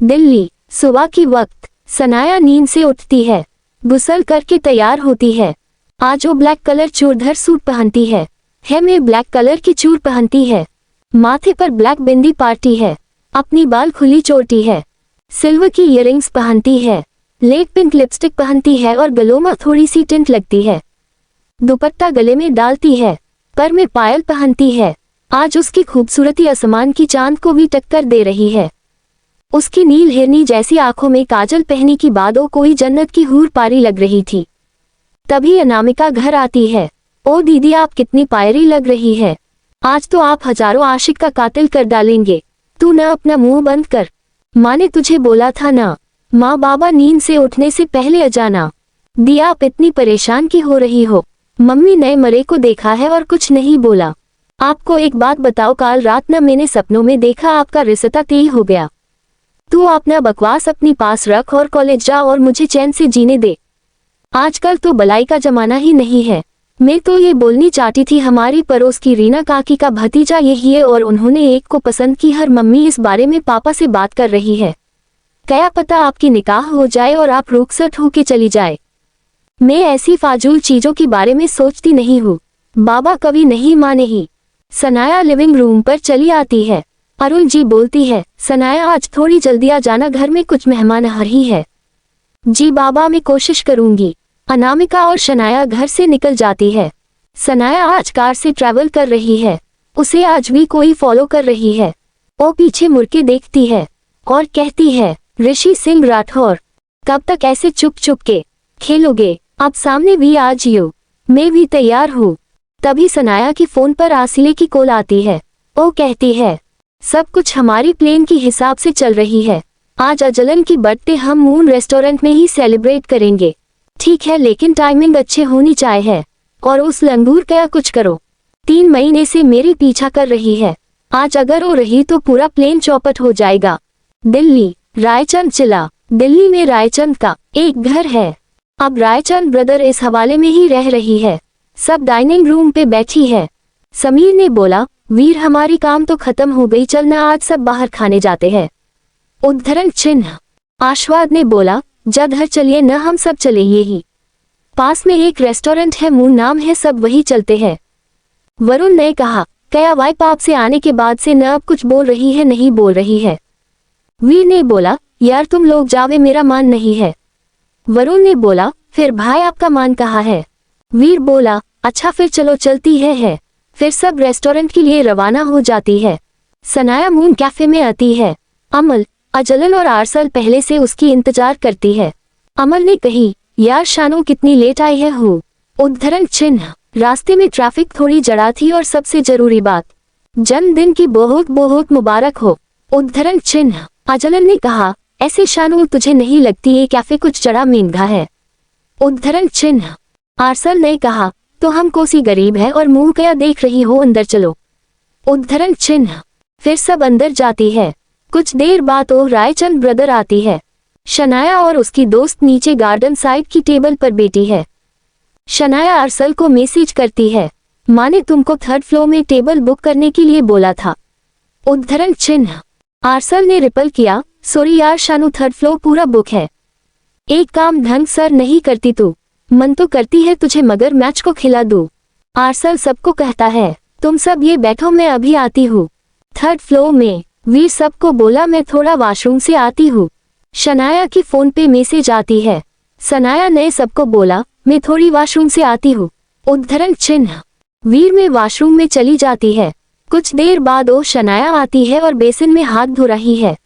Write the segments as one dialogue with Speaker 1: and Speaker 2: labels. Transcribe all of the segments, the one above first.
Speaker 1: दिल्ली, सुबह की वक्त सनाया नींद से उठती है, गुसल करके तैयार होती है। आज वो ब्लैक कलर चूड़धार सूट पहनती है में ब्लैक कलर की चूड़ पहनती है, माथे पर ब्लैक बिंदी पार्टी है, अपनी बाल खुली चोटी है, सिल्वर की इयररिंग्स पहनती है, लेट पिंक लिपस्टिक पहनती है और गलों में थोड़ी सी टिंट लगती है। दुपट्टा गले में डालती है, पर में पायल पहनती है। आज उसकी खूबसूरती आसमान की चांद को भी टक्कर दे रही है। उसकी नील हिरनी जैसी आंखों में काजल पहनी की बादों कोई जन्नत की हूर पारी लग रही थी। तभी अनामिका घर आती है। ओ दीदी, आप कितनी पायरी लग रही है, आज तो आप हजारों आशिक का कातिल कर डालेंगे। तू न अपना मुंह बंद कर, माँ ने तुझे बोला था ना। माँ बाबा नींद से उठने से पहले अजाना। दी, आप इतनी परेशान की हो रही हो। मम्मी नए मरे को देखा है और कुछ नहीं बोला। आपको एक बात बताओ, काल रात न मैंने सपनों में देखा आपका रिश्ता तय हो गया। तू अपना बकवास अपनी पास रख और कॉलेज जा और मुझे चैन से जीने दे। आजकल तो बलाई का जमाना ही नहीं है। मैं तो ये बोलनी चाहती थी, हमारी पड़ोस की रीना काकी का भतीजा यही है और उन्होंने एक को पसंद की। हर मम्मी इस बारे में पापा से बात कर रही है। क्या पता आपकी निकाह हो जाए और आप रुखसत होके चली जाए। मैं ऐसी फाजूल चीजों के बारे में सोचती नहीं हूँ। बाबा कभी नहीं, माँ नहीं। सनाया लिविंग रूम पर चली आती है। अरुण जी बोलती है, सनाया आज थोड़ी जल्दी आ जाना, घर में कुछ मेहमान आ रही है। जी बाबा, मैं कोशिश करूंगी। अनामिका और शनाया घर से निकल जाती है। सनाया आज कार से ट्रैवल कर रही है। उसे आज भी कोई फॉलो कर रही है। वो पीछे मुड़ के देखती है और कहती है, ऋषि सिंह राठौर, कब तक ऐसे चुप चुप के खेलोगे? अब सामने भी आ जियो, मैं भी तैयार हूँ। तभी सनाया की फोन पर आसिले की कॉल आती है। वो कहती है, सब कुछ हमारी प्लान के हिसाब से चल रही है। आज अजलन की बर्थडे हम मून रेस्टोरेंट में ही सेलिब्रेट करेंगे। ठीक है, लेकिन टाइमिंग अच्छे होनी चाहिए। और उस लंगूर क्या कुछ करो, 3 महीने से मेरी पीछा कर रही है। आज अगर वो रही तो पूरा प्लेन चौपट हो जाएगा। दिल्ली, रायचंद जिला। दिल्ली में रायचंद का एक घर है। अब रायचंद ब्रदर इस हवाले में ही रह रही है। सब डाइनिंग रूम पे बैठी है। समीर ने बोला, वीर हमारी काम तो खत्म हो गई, चलना आज सब बाहर खाने जाते हैं। उद्धरण चिन्ह। आशवाद ने बोला, जधर चलिए न, हम सब चले यही पास में एक रेस्टोरेंट है, मून नाम है, सब वही चलते हैं। वरुण ने कहा, क्या वाइफ आपसे आने के बाद से न अब कुछ बोल रही है? नहीं बोल रही है। वीर ने बोला, यार तुम लोग जावे, मेरा मान नहीं है। वरुण ने बोला, फिर भाई आपका मान कहाँ है? वीर बोला, अच्छा फिर चलो चलती है। फिर सब रेस्टोरेंट के लिए रवाना हो जाती है। सनाया मून कैफे में आती है। अमल, अजलन और आरसल पहले से उसकी इंतजार करती है। अमल ने कही, यार शानू कितनी लेट आई है हूँ। उद्धरण चिन्ह। रास्ते में ट्रैफिक थोड़ी जड़ा थी और सबसे जरूरी बात, जन्मदिन की बहुत बहुत मुबारक हो। उद्धरण चिन्ह। अजलन ने कहा, ऐसे शानू तुझे नहीं लगती ये कैफे कुछ जड़ा महंगा है? उद्धरण चिन्ह। आरसल ने कहा, तो हम कोसी गरीब है और मुंह क्या देख रही हो, अंदर चलो। उद्धरण चिन्ह। फिर सब अंदर जाती है। कुछ देर बाद वो रायचंद ब्रदर आती है। शनाया और उसकी दोस्त नीचे गार्डन साइड की टेबल पर बैठी है। शनाया अरसल को मैसेज करती है, माँ ने तुमको 3rd फ्लोर में टेबल बुक करने के लिए बोला था। उद्धरण चिन्ह। अरसल ने रिप्लाई किया, सॉरी यार शानू, 3rd फ्लोर पूरा बुक है। एक काम ढंग सर नहीं करती तू, मन तो करती है तुझे मगर मैच को खिला दूं। अरसल सबको कहता है, तुम सब ये बैठो, मैं अभी आती हूँ। 3rd फ्लोर में। वीर सबको बोला, मैं थोड़ा वॉशरूम से आती हूँ। शनाया की फोन पे मैसेज आती है। सनाया ने सबको बोला, मैं थोड़ी वॉशरूम से आती हूँ। उद्धरण चिन्ह। वीर में वॉशरूम में चली जाती है। कुछ देर बाद वो शनाया आती है और बेसिन में हाथ धो रही है।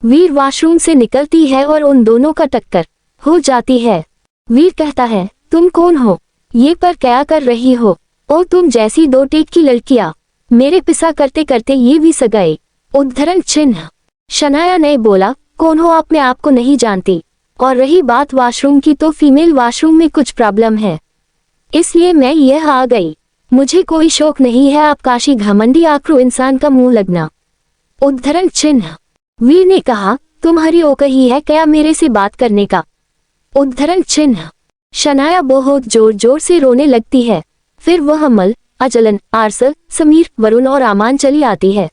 Speaker 1: वीर वॉशरूम से निकलती है और उन दोनों का टक्कर हो जाती है। वीर कहता है, तुम कौन हो, ये पर क्या कर रही हो? ओ तुम जैसी 2 टेक की लड़कियां, मेरे पिसा करते करते ये भी सगाई। उद्धरण चिन्ह। शनाया ने बोला, कौन हो आप? मैं आपको नहीं जानती, और रही बात वॉशरूम की तो फीमेल वॉशरूम में कुछ प्रॉब्लम है, इसलिए मैं यह आ गई। मुझे कोई शौक नहीं है आप काशी घमंडी आक्रू इंसान का मुंह लगना। उद्धरण चिन्ह। वीर ने कहा, तुम्हारी औकात ही है क्या मेरे से बात करने का? उद्धरण चिन्ह। शनाया बहुत जोर जोर से रोने लगती है। फिर वह अमल, अजलन, आरसल, समीर, वरुण और आमान चली आती है।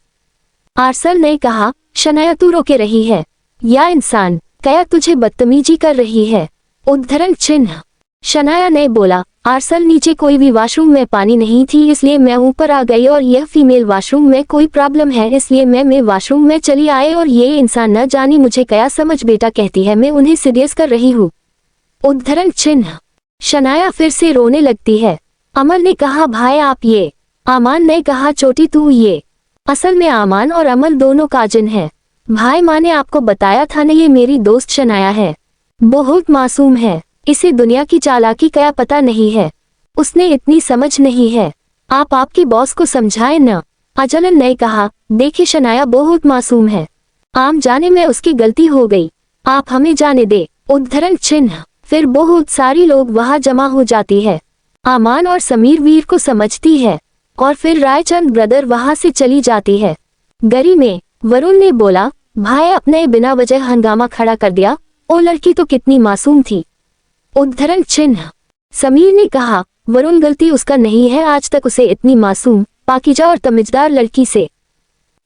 Speaker 1: आरसल ने कहा, शनाया तू रोके रही है, या इंसान, क्या तुझे बदतमीजी कर रही है? उद्धरण चिन्ह। शनाया ने बोला, आर्सल नीचे कोई भी वॉशरूम में पानी नहीं थी इसलिए मैं ऊपर आ गई और यह फीमेल वॉशरूम में कोई प्रॉब्लम है इसलिए मैं वॉशरूम में चली आई और ये इंसान न जानी मुझे क्या समझ बेटा कहती है मैं उन्हें सीरियस कर रही हूँ। उद्धरण चिन्ह। शनाया फिर से रोने लगती है। अमल ने कहा भाई आप ये। आमान ने कहा चोटी तू ये। असल में आमान और अमल दोनों काजिन हैं। भाई माँ ने आपको बताया था ना ये मेरी दोस्त शनाया है। बहुत मासूम है, इसे दुनिया की चालाकी क्या पता नहीं है, उसने इतनी समझ नहीं है। आप आपकी बॉस को समझाएं न। अजलन ने कहा, देखिए शनाया बहुत मासूम है, आम जाने में उसकी गलती हो गई, आप हमें जाने दे। उद्धरण चिन्ह। फिर बहुत सारी लोग वहां जमा हो जाती है। आमान और समीर वीर को समझती है और फिर रायचंद ब्रदर वहां से चली जाती है। गरी में वरुण ने बोला, भाई अपने बिना वजह हंगामा खड़ा कर दिया, ओ लड़की तो कितनी मासूम थी। उद्धरण चिन्ह। समीर ने कहा, वरुण गलती उसका नहीं है, आज तक उसे इतनी मासूम, पाकीज़ा और तमिजदार लड़की से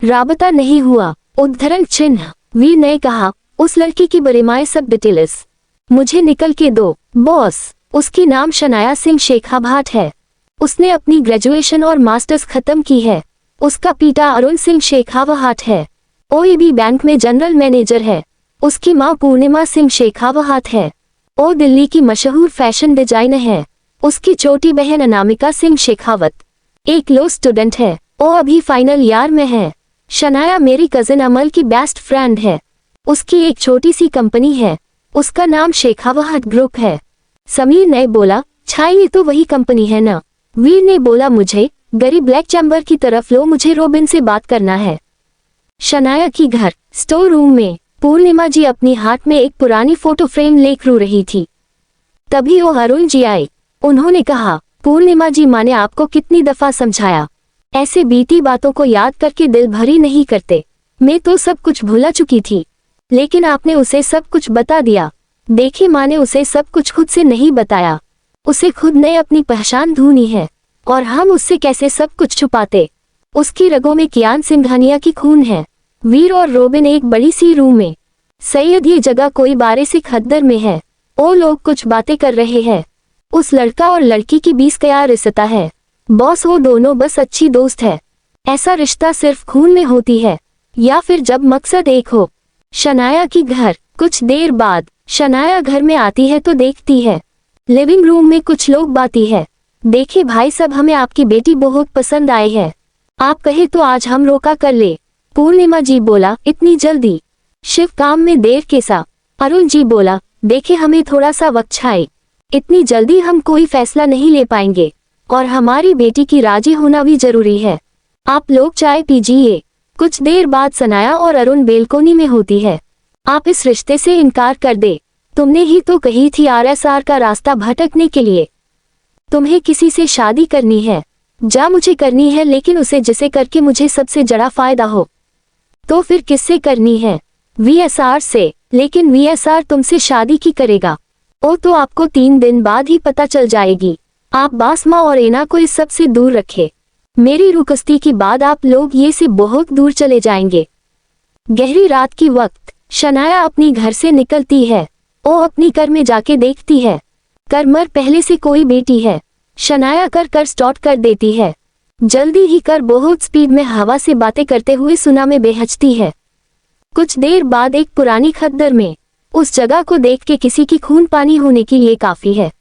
Speaker 1: राबता नहीं हुआ। उद्धरण चिन्ह। वीर ने कहा, उस लड़की की बरेमाए सब डिटेल्स मुझे निकल के दो। बॉस, उसकी नाम शनाया सिंह शेखावत है, उसने अपनी ग्रेजुएशन और मास्टर्स खत्म की है। उसका पिता अरुण सिंह शेखावत है, ओएबी बैंक में जनरल मैनेजर है। उसकी माँ पूर्णिमा सिंह शेखावत है, ओ दिल्ली की मशहूर फैशन डिजाइनर है। उसकी छोटी बहन अनामिका सिंह शेखावत एक लॉ स्टूडेंट है, ओ अभी फाइनल ईयर में है। शनाया मेरी कजिन अमल की बेस्ट फ्रेंड है, उसकी एक छोटी सी कंपनी है, उसका नाम शेखावत ग्रुप है। समीर ने बोला, छाई ये तो वही कंपनी है ना। वीर ने बोला, मुझे गरी ब्लैक चैम्बर की तरफ लो, मुझे रोबिन से बात करना है। शनाया की घर स्टोर रूम में पूर्णिमा जी अपनी हाथ में एक पुरानी फोटो फ्रेम लेकर रो रही थी। तभी वो अरुण जी आए। उन्होंने कहा, पूर्णिमा जी माँ ने आपको कितनी दफा समझाया, ऐसे बीती बातों को याद करके दिल भरी नहीं करते। मैं तो सब कुछ भूला चुकी थी, लेकिन आपने उसे सब कुछ बता दिया। देखिए माँ ने उसे सब कुछ खुद से नहीं बताया, उसे खुद ने अपनी पहचान ढूंढी है और हम उससे कैसे सब कुछ छुपाते। उसकी रगों में कियान सिंघानिया की खून है। वीर और रोबिन एक बड़ी सी रूम में। सैयद ये जगह कोई बारे से खद्दर में है, वो लोग कुछ बातें कर रहे हैं। उस लड़का और लड़की की 20 क्या रिश्ता है बॉस, वो दोनों बस अच्छी दोस्त है। ऐसा रिश्ता सिर्फ खून में होती है या फिर जब मकसद एक हो। शनाया की घर। कुछ देर बाद शनाया घर में आती है तो देखती है लिविंग रूम में कुछ लोग बाती है। देखिए भाई सब, हमें आपकी बेटी बहुत पसंद आई है, आप कहे तो आज हम रोका कर ले। पूर्णिमा जी बोला, इतनी जल्दी? शिव काम में देर कैसा? अरुण जी बोला, देखे हमें थोड़ा सा वक्त चाहिए, इतनी जल्दी हम कोई फैसला नहीं ले पाएंगे और हमारी बेटी की राजी होना भी जरूरी है। आप लोग चाय पीजिए। कुछ देर बाद सनाया और अरुण बेलकोनी में होती है। आप इस रिश्ते से इनकार कर दे, तुमने ही तो कही थी आरएसआर का रास्ता भटकने के लिए। तुम्हें किसी से शादी करनी है, जा मुझे करनी है, लेकिन उसे जिसे करके मुझे सबसे जड़ा फायदा हो। तो फिर किससे करनी है? वीएसआर से। लेकिन वीएसआर तुमसे शादी की करेगा, ओ तो आपको 3 दिन बाद ही पता चल जाएगी। आप बासमा और एना को इस सब से दूर रखे। मेरी रुकस्ती की बाद आप लोग ये से बहुत दूर चले जाएंगे। गहरी रात की वक्त शनाया अपनी घर से निकलती है, ओ अपनी कर में जाके देखती है करमर पहले से कोई बेटी है। शनाया कर स्टार्ट कर देती है। जल्दी ही कर बहुत स्पीड में हवा से बातें करते हुए सुना में बेहचती है। कुछ देर बाद एक पुरानी खद्दर में उस जगह को देख के किसी की खून पानी होने के लिए काफी है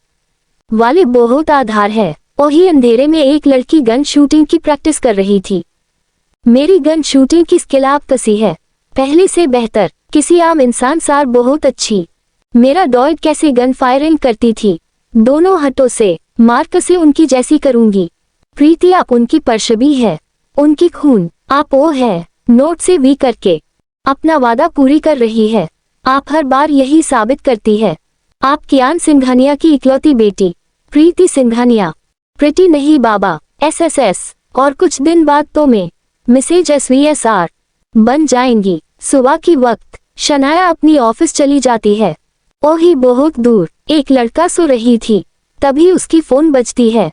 Speaker 1: वाले बहुत आधार है। वही अंधेरे में एक लड़की गन शूटिंग की प्रैक्टिस कर रही थी। मेरी गन शूटिंग की स्किल आप कसी है, पहले से बेहतर, किसी आम इंसान सार बहुत अच्छी। मेरा डॉयड कैसे गन फायरिंग करती थी, दोनों हटों से मार्क से उनकी जैसी करूंगी। प्रीति आप उनकी परछबी है, उनकी खून आप वो है। नोट से वी करके अपना वादा पूरी कर रही है। आप हर बार यही साबित करती है। आप कियान सिंघानिया की इकलौती बेटी प्रीति सिंघानिया। प्रीति नहीं बाबा, एसएसएस। और कुछ दिन बाद तो मैं मिसेज SVSR बन जाएंगी। सुबह की वक्त शनाया अपनी ऑफिस चली जाती है। वही बहुत दूर एक लड़का सो रही थी, तभी उसकी फोन बजती है।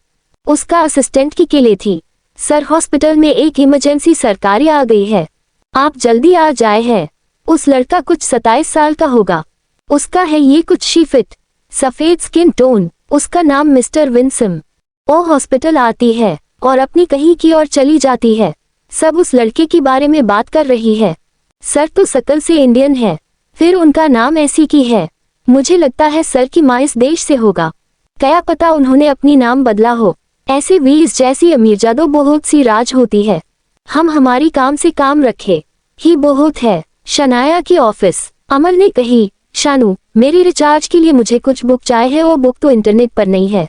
Speaker 1: उसका असिस्टेंट की केले थी, सर हॉस्पिटल में एक इमरजेंसी सरकारी आ गई है, आप जल्दी आ जाए है। उस लड़का कुछ 27 साल का होगा। उसका है ये कुछ शीफिट सफेद स्किन टोन। उसका नाम मिस्टर विंसम। वो हॉस्पिटल आती है और अपनी कहीं की ओर चली जाती है। सब उस लड़के के बारे में बात कर रही है। सर तो शकल से इंडियन है, फिर उनका नाम ऐसी की है। मुझे लगता है सर की माँ इस देश से होगा। क्या पता उन्होंने अपनी नाम बदला हो। ऐसे भी इस जैसी अमीरजादों बहुत सी राज होती है। हम हमारी काम से काम रखे ही बहुत है। शनाया की ऑफिस। अमल ने कही, शानू मेरी रिचार्ज के लिए मुझे कुछ बुक चाहिए। वो बुक तो इंटरनेट पर नहीं है।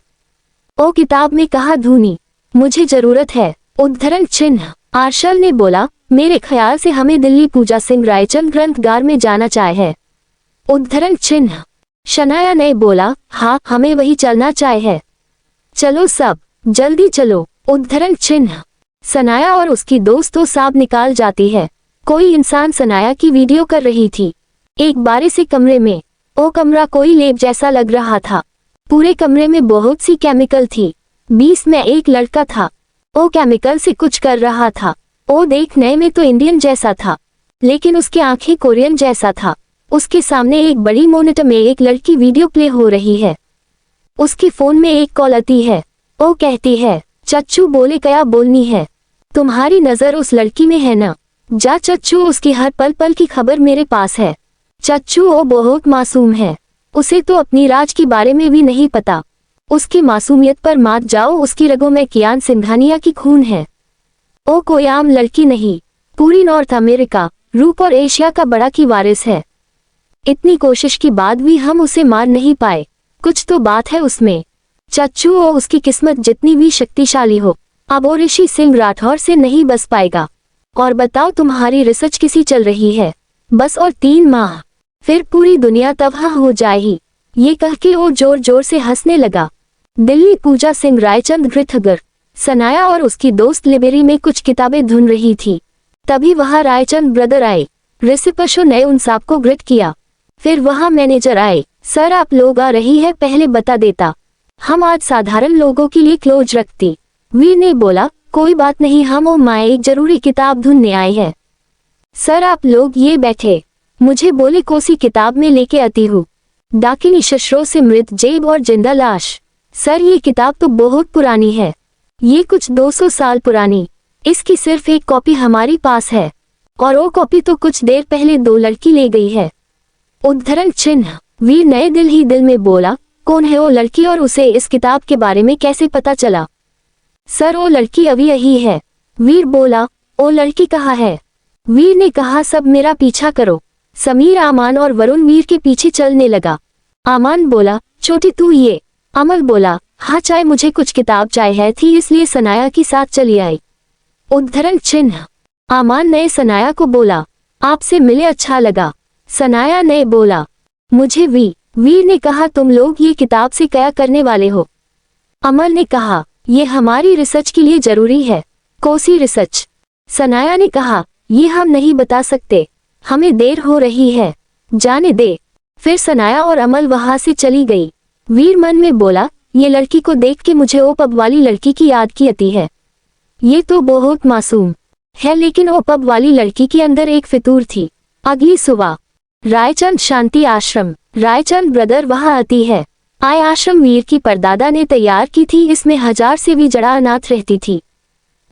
Speaker 1: ओ किताब में कहा धूनी, मुझे जरूरत है। उद्धरण चिन्ह। आर्शल ने बोला, मेरे ख्याल से हमें दिल्ली पूजा सिंह रायचंद ग्रंथगार में जाना चाहिए। उद्धरण चिन्ह। शनाया ने बोला, हाँ हमें वही चलना चाहिए। चलो सब जल्दी चलो। उद्धरण चिन्ह। सनाया और उसकी दोस्त तो साब निकाल जाती है। कोई इंसान सनाया की वीडियो कर रही थी। एक बारे से कमरे में। वो कमरा कोई लैब जैसा लग रहा था। पूरे कमरे में बहुत सी केमिकल थी। 20 में एक लड़का था। वो केमिकल से कुछ कर रहा था। वो देखने में तो इंडियन जैसा था, लेकिन उसकी आंखें कोरियन जैसा था। उसके सामने एक बड़ी मॉनिटर में एक लड़की वीडियो प्ले हो रही है। उसके फोन में एक कॉल आती है। वो कहती है, चच्चू बोले क्या बोलनी है, तुम्हारी नजर उस लड़की में है ना। जा चच्चू, उसकी हर पल पल की खबर मेरे पास है। चच्चू वो बहुत मासूम है, उसे तो अपनी राज के बारे में भी नहीं पता। उसकी मासूमियत पर मात जाओ, उसकी रगों में कियान सिंघानिया की खून है। ओ कोई आम लड़की नहीं, पूरी नॉर्थ अमेरिका, रूप और एशिया का बड़ा की वारिस है। इतनी कोशिश के बाद भी हम उसे मार नहीं पाए। कुछ तो बात है उसमें। चच्चू ओ उसकी किस्मत जितनी भी शक्तिशाली हो, अब वो ऋषि सिंह राठौर से नहीं बच पाएगा। और बताओ तुम्हारी रिसर्च किसी चल रही है? बस और 3 माह, फिर पूरी दुनिया तबाह हो जाएगी। ये कह के वो जोर जोर से हंसने लगा। दिल्ली पूजा सिंह रायचंद ग्रंथगार। सनाया और उसकी दोस्त लाइब्रेरी में कुछ किताबें ढूंढ रही थी। तभी वहां रायचंद ब्रदर आए। रिसिपशो ने उन सबको ग्रिट किया। फिर वहां मैनेजर आए। सर आप लोग आ रही है, पहले बता देता, हम आज साधारण लोगों के लिए क्लोज रखती। वीर ने बोला, कोई बात नहीं, हम और माँ एक जरूरी किताब ढूंढने आए हैं। सर आप लोग ये बैठे। मुझे बोले कोसी किताब में लेके आती हूँ। डाकिनी शस्त्रों से मृत जेब और जिंदा लाश। सर ये किताब तो बहुत पुरानी है, ये कुछ 200 साल पुरानी। इसकी सिर्फ एक कॉपी हमारी पास है, और वो कॉपी तो कुछ देर पहले 2 लड़की ले गई है। उद्धरण चिन्ह। वीर नए दिल ही दिल में बोला, कौन है वो लड़की और उसे इस किताब के बारे में कैसे पता चला? सर वो लड़की अभी यही है। वीर बोला, वो लड़की कहाँ है? वीर ने कहा, सब मेरा पीछा करो। समीर, आमान और वरुण वीर के पीछे चलने लगा। आमान बोला, छोटी तू ये। अमल बोला, हाँ चाहे मुझे कुछ किताब चाहिए थी, इसलिए सनाया के साथ चली आई। उद्धरण चिन्ह। आमान ने सनाया को बोला, आपसे मिले अच्छा लगा। सनाया ने बोला, मुझे भी। वीर ने कहा, तुम लोग ये किताब से क्या करने वाले हो? अमल ने कहा, ये हमारी रिसर्च के लिए जरूरी है। कोसी रिसर्च। सनाया ने कहा, ये हम नहीं बता सकते, हमें देर हो रही है, जाने दे। फिर सनाया और अमल वहां से चली गई। वीर मन में बोला, ये लड़की को देख के मुझे वो पब वाली लड़की की याद की आती है। ये तो बहुत मासूम है, लेकिन वो पब वाली लड़की के अंदर एक फितूर थी। अगली सुबह रायचंद शांति आश्रम। रायचंद ब्रदर वहां आती है। आय आश्रम वीर की परदादा ने तैयार की थी। इसमें 1000 से भी जड़ा अनाथ रहती थी।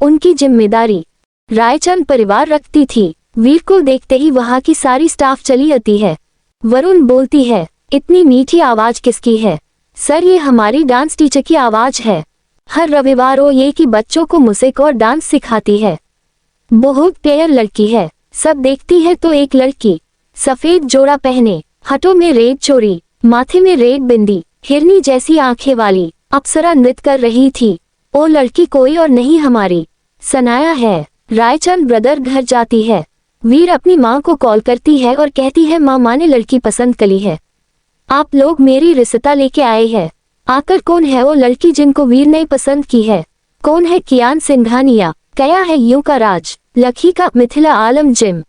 Speaker 1: उनकी जिम्मेदारी रायचंद परिवार रखती थी। वीर को देखते ही वहां की सारी स्टाफ चली आती है। वरुण बोलती है, इतनी मीठी आवाज किसकी है? सर ये हमारी डांस टीचर की आवाज है। हर रविवार वो ये कि बच्चों को म्यूजिक और डांस सिखाती है। बहुत प्यार लड़की है। सब देखती है तो एक लड़की सफेद जोड़ा पहने, हथों में रेड चोरी, माथे में रेड बिंदी, हिरनी जैसी आंखें वाली अप्सरा नृत्य कर रही थी। वो लड़की कोई और नहीं, हमारी सनाया है। रायचंद ब्रदर घर जाती है। वीर अपनी माँ को कॉल करती है और कहती है, माँ ने लड़की पसंद करी है, आप लोग मेरी रिश्ता लेके आए हैं। आकर कौन है वो लड़की जिनको वीर ने पसंद की है? कौन है कियान सिंघानिया? क्या है यूं का राज? लखी का मिथिला आलम जिम।